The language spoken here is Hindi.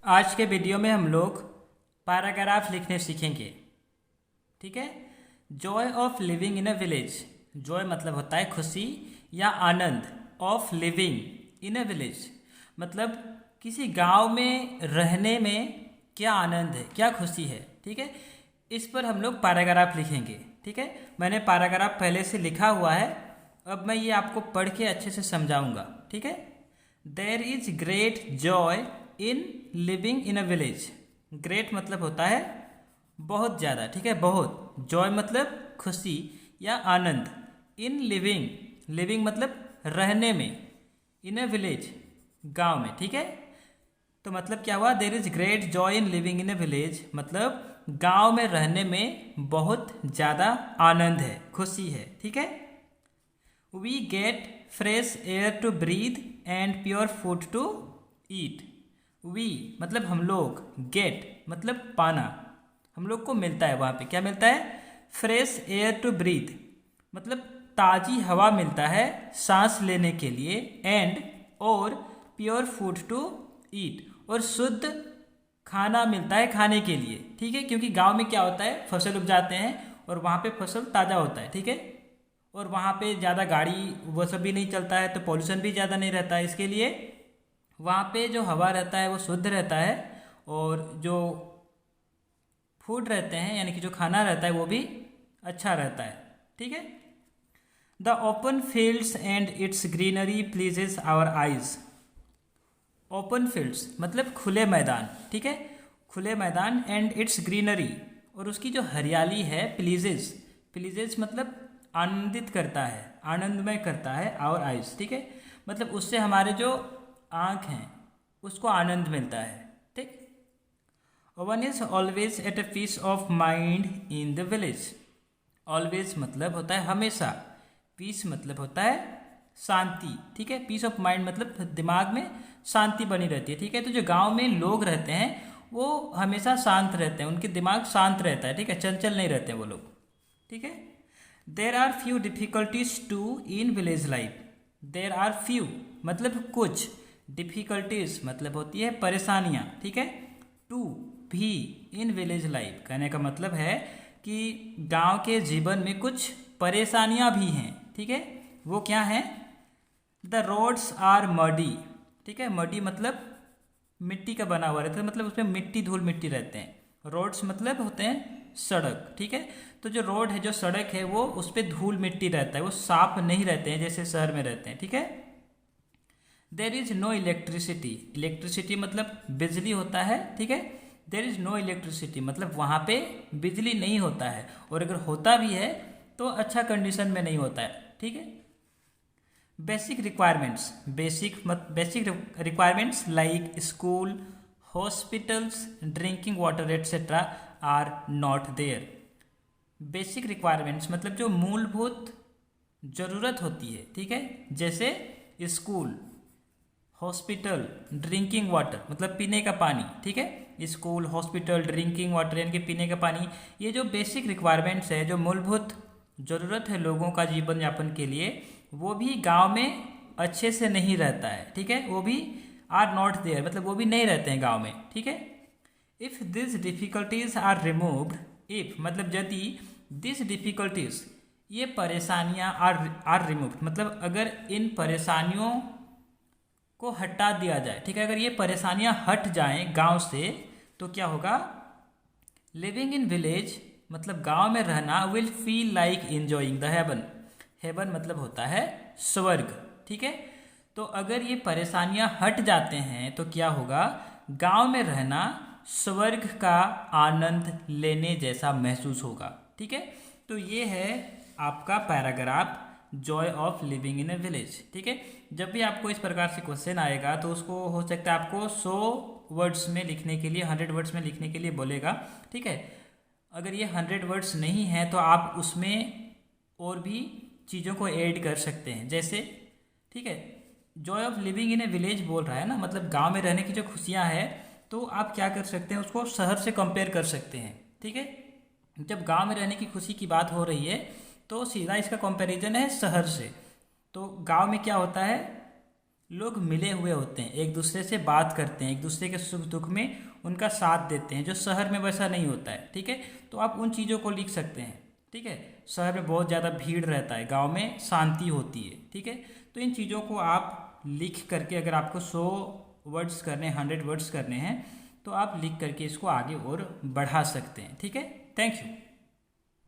आज के वीडियो में हम लोग पैराग्राफ लिखने सीखेंगे। ठीक है। Joy of living in a village. Joy मतलब होता है खुशी या आनंद। Of living in a village मतलब किसी गांव में रहने में क्या आनंद है, क्या खुशी है। ठीक है। इस पर हम लोग पैराग्राफ लिखेंगे। ठीक है। मैंने पैराग्राफ पहले से लिखा हुआ है, अब मैं ये आपको पढ़ के अच्छे से समझाऊंगा। ठीक है। There is great joy in living in a village. Great मतलब होता है बहुत ज़्यादा। ठीक है। बहुत। जॉय मतलब खुशी या आनंद। इन लिविंग, लिविंग मतलब रहने में। इन अ विलेज गांव में। ठीक है। तो मतलब क्या हुआ, there is great joy in living in a village मतलब गांव में रहने में बहुत ज़्यादा आनंद है, खुशी है। ठीक है। We get fresh air to breathe and pure food to eat. We मतलब हम लोग, गेट मतलब पाना, हम लोग को मिलता है। वहाँ पे क्या मिलता है, फ्रेश एयर टू ब्रीथ मतलब ताज़ी हवा मिलता है सांस लेने के लिए। एंड और प्योर फूड टू ईट और शुद्ध खाना मिलता है खाने के लिए। ठीक है। क्योंकि गांव में क्या होता है, फसल उग जाते हैं और वहाँ पे फसल ताज़ा होता है। ठीक है। और वहाँ पे ज़्यादा गाड़ी वो सब भी नहीं चलता है, तो पॉल्यूशन भी ज़्यादा नहीं रहता है। इसके लिए वहाँ पे जो हवा रहता है वो शुद्ध रहता है और जो फूड रहते हैं यानी कि जो खाना रहता है वो भी अच्छा रहता है। ठीक है। The open fields and its greenery pleases our eyes. Open fields मतलब खुले मैदान। ठीक है। खुले मैदान एंड इट्स ग्रीनरी और उसकी जो हरियाली है, प्लीजेस, प्लीजेस मतलब आनंदित करता है, आनंदमय करता है आवर आइज। ठीक है। मतलब उससे हमारे जो आँख हैं उसको आनंद मिलता है। ठीक। One is always at a peace of mind in the village. Always मतलब होता है हमेशा, पीस मतलब होता है शांति। ठीक है। पीस ऑफ माइंड मतलब दिमाग में शांति बनी रहती है। ठीक है। तो जो गांव में लोग रहते हैं वो हमेशा शांत रहते हैं, उनके दिमाग शांत रहता है। ठीक है। चंचल नहीं रहते वो लोग। ठीक है। There are few difficulties too in village life. There are few मतलब कुछ, डिफिकल्टीज मतलब होती है परेशानियाँ। ठीक है। टू भी इन विलेज लाइफ कहने का मतलब है कि गांव के जीवन में कुछ परेशानियां भी हैं। ठीक है। वो क्या हैं, द रोड्स आर मडी। ठीक है। मडी मतलब मिट्टी का बना हुआ रहता है, मतलब उसमें मिट्टी धूल मिट्टी रहते हैं। रोड्स मतलब होते हैं सड़क। ठीक है। तो जो रोड है, जो सड़क है, वो उस पर धूल मिट्टी रहता है, वो साफ नहीं रहते हैं जैसे शहर में रहते हैं। ठीक है। There is no electricity. Electricity मतलब बिजली होता है। ठीक है। देर इज नो इलेक्ट्रिसिटी मतलब वहाँ पे बिजली नहीं होता है, और अगर होता भी है तो अच्छा कंडीशन में नहीं होता है। ठीक है। Basic requirements, basic requirements like school, hospitals, drinking water etcetera are not there. Basic requirements मतलब जो मूलभूत ज़रूरत होती है। ठीक है। जैसे स्कूल, हॉस्पिटल, ड्रिंकिंग वाटर मतलब पीने का पानी। ठीक है। स्कूल, हॉस्पिटल, ड्रिंकिंग वाटर यानी कि पीने का पानी, ये जो बेसिक रिक्वायरमेंट्स है, जो मूलभूत ज़रूरत है लोगों का जीवन यापन के लिए, वो भी गांव में अच्छे से नहीं रहता है। ठीक है। वो भी आर नॉट देयर मतलब वो भी नहीं रहते हैं गांव में। ठीक है। If this difficulties are removed, if मतलब यदि, दिस डिफ़िकल्टीज ये परेशानियाँ आर रिमूव्ड मतलब अगर इन परेशानियों को हटा दिया जाए। ठीक है। अगर ये परेशानियां हट जाएं गांव से तो क्या होगा, लिविंग इन विलेज मतलब गांव में रहना, will feel like enjoying the heaven. Heaven मतलब होता है स्वर्ग। ठीक है। तो अगर ये परेशानियां हट जाते हैं तो क्या होगा, गांव में रहना स्वर्ग का आनंद लेने जैसा महसूस होगा। ठीक है। तो ये है आपका paragraph, Joy of living in A village. ठीक है। जब भी आपको इस प्रकार से क्वेश्चन आएगा तो उसको हो सकता है आपको 100 वर्ड्स में लिखने के लिए, 100 वर्ड्स में लिखने के लिए बोलेगा। ठीक है। अगर ये 100 वर्ड्स नहीं है तो आप उसमें और भी चीज़ों को ऐड कर सकते हैं। जैसे, ठीक है, joy of living in A village बोल रहा है ना, मतलब गांव में रहने की जो खुशियां हैं, तो आप क्या कर सकते हैं, उसको शहर से कंपेयर कर सकते हैं। ठीक है। जब गांव में रहने की खुशी की बात हो रही है तो सीधा इसका कंपैरिजन है शहर से। तो गांव में क्या होता है, लोग मिले हुए होते हैं, एक दूसरे से बात करते हैं, एक दूसरे के सुख दुख में उनका साथ देते हैं, जो शहर में वैसा नहीं होता है। ठीक है, तो आप उन चीज़ों को लिख सकते हैं। ठीक है, शहर में बहुत ज़्यादा भीड़ रहता है, गांव में शांति होती है। ठीक है, तो इन चीज़ों को आप लिख करके, अगर आपको 100 वर्ड्स करने, 100 वर्ड्स करने हैं, तो आप लिख करके इसको आगे और बढ़ा सकते हैं। ठीक है, थैंक यू।